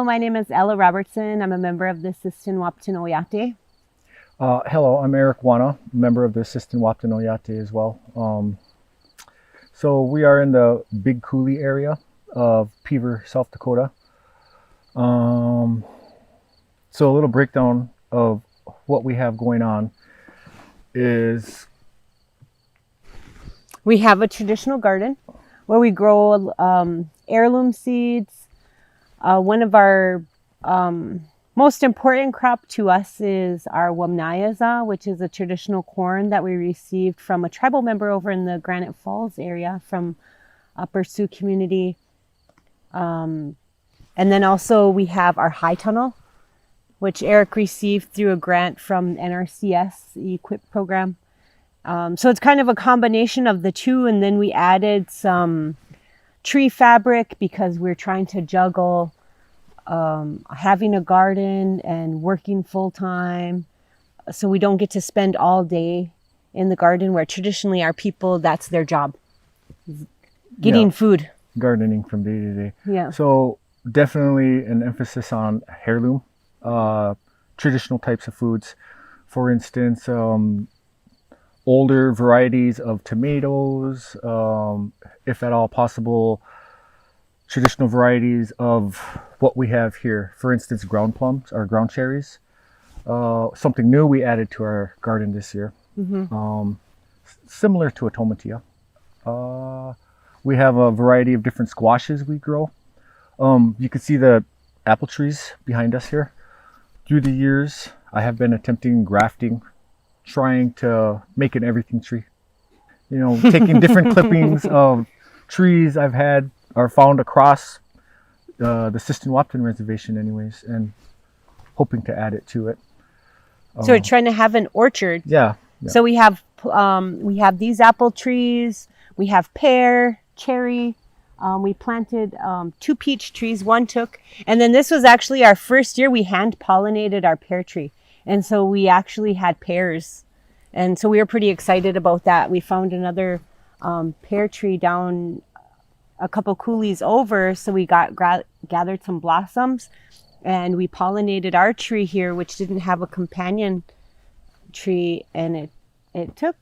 my name is Ella Robertson. I'm a member of the Sisseton Wahpeton Oyate. Hello, I'm Eric Wana, member of the Sisseton Wahpeton Oyate as well. So we are in the Big Coulee area of Peever, South Dakota. So a little breakdown of what we have going on is We have a traditional garden where we grow heirloom seeds. One of our most important crop to us is our Wamnayaza, which is a traditional corn that we received from a tribal member over in the Granite Falls area from Upper Sioux community. And then also we have our high tunnel, which Eric received through a grant from NRCS, the EQUIP program. So it's kind of a combination of the two. And then we added some tree fabric because we're trying to juggle having a garden and working full time. So we don't get to spend all day in the garden, where traditionally our people, that's their job, getting food. gardening from day to day. Yeah. So definitely an emphasis on heirloom, traditional types of foods. For instance, older varieties of tomatoes, if at all possible, traditional varieties of what we have here. For instance, ground plums or ground cherries. Something new we added to our garden this year. Similar to a tomatillo. We have a variety of different squashes we grow. You can see the apple trees behind us here. Through the years, I have been attempting grafting, trying to make an everything tree. You know, taking different clippings of trees I've had or found across the Sisseton Wahpeton Reservation anyways, and hoping to add it to it. So we're trying to have an orchard. Yeah. So we have these apple trees, we have pear, cherry, we planted 2 peach trees, one took, and then this was actually our first year we hand pollinated our pear tree. And so we actually had pears. And so we were pretty excited about that. We found another pear tree down a couple coulees over. So we gathered some blossoms and we pollinated our tree here, which didn't have a companion tree, and it took.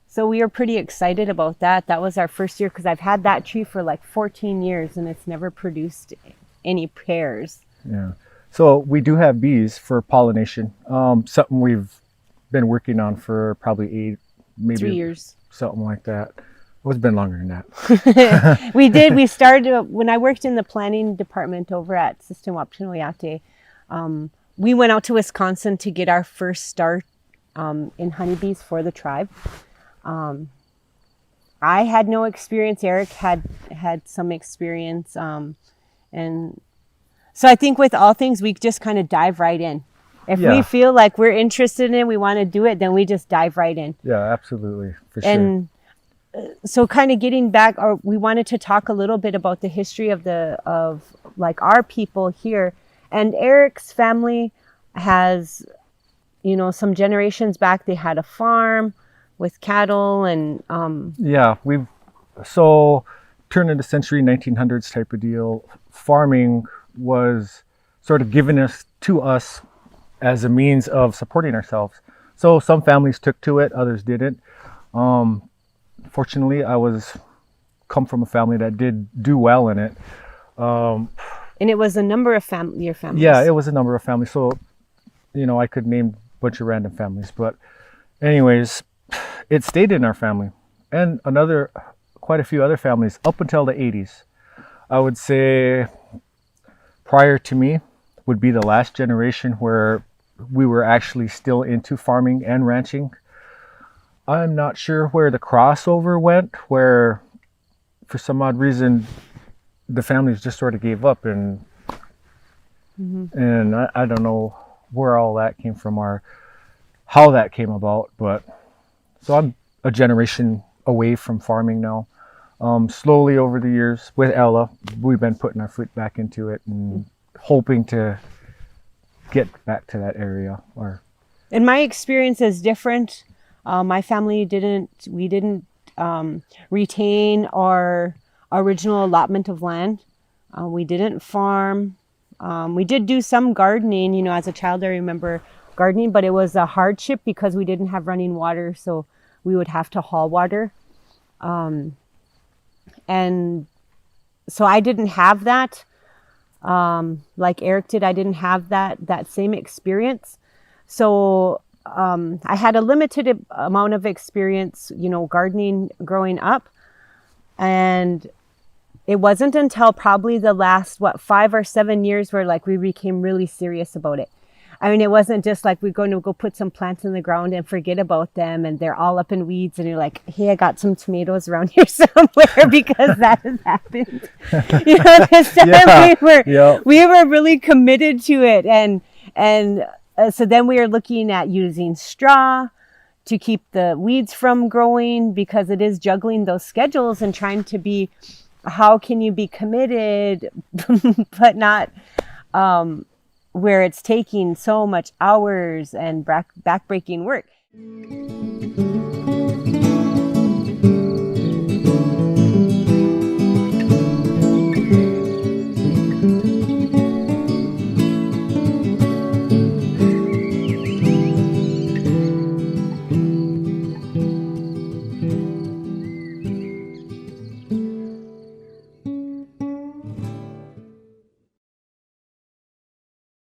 So we were pretty excited about that. That was our first year because I've had that tree for like 14 years and it's never produced any pears. Yeah. So we do have bees for pollination. Something we've been working on for probably 8, maybe 3 years. Something like that. It's been longer than that. We started when I worked in the planning department over at Sisseton Wahpeton Oyate. We went out to Wisconsin to get our first start in honeybees for the tribe. I had no experience. Eric had some experience. And so I think with all things, we just kind of dive right in. If we feel like we're interested in it, we want to do it, then we just dive right in. Yeah, absolutely. For sure. And so kind of getting back, or we wanted to talk a little bit about the history of like our people here. And Eric's family has, you know, some generations back, they had a farm with cattle and so turn of the century 1900s type of deal. Farming was sort of given to us as a means of supporting ourselves. So some families took to it, others didn't. Fortunately, I come from a family that did do well in it. And it was a number of your families. Yeah, it was a number of families. So, you know, I could name a bunch of random families, but anyways, it stayed in our family and quite a few other families up until the 80s. I would say prior to me would be the last generation where we were actually still into farming and ranching. I'm not sure where the crossover went, where for some odd reason the families just sort of gave up, and I don't know where all that came from or how that came about, but so I'm a generation away from farming now. Slowly over the years with Ella, we've been putting our foot back into it and hoping to get back to that area. And my experience is different. My family didn't retain our original allotment of land. We didn't farm. We did do some gardening, you know, as a child. I remember gardening, but it was a hardship because we didn't have running water, so we would have to haul water. And so I didn't have that. Like Eric did, I didn't have that same experience. So I had a limited amount of experience, you know, gardening growing up. And it wasn't until probably the last, 5 or 7 years where like we became really serious about it. I mean, it wasn't just like we're going to go put some plants in the ground and forget about them and they're all up in weeds and you're like, hey, I got some tomatoes around here somewhere, because that has happened. You know, this time we were really committed to it. And so then we were looking at using straw to keep the weeds from growing, because it is juggling those schedules and trying to be, how can you be committed, but not where it's taking so much hours and backbreaking work.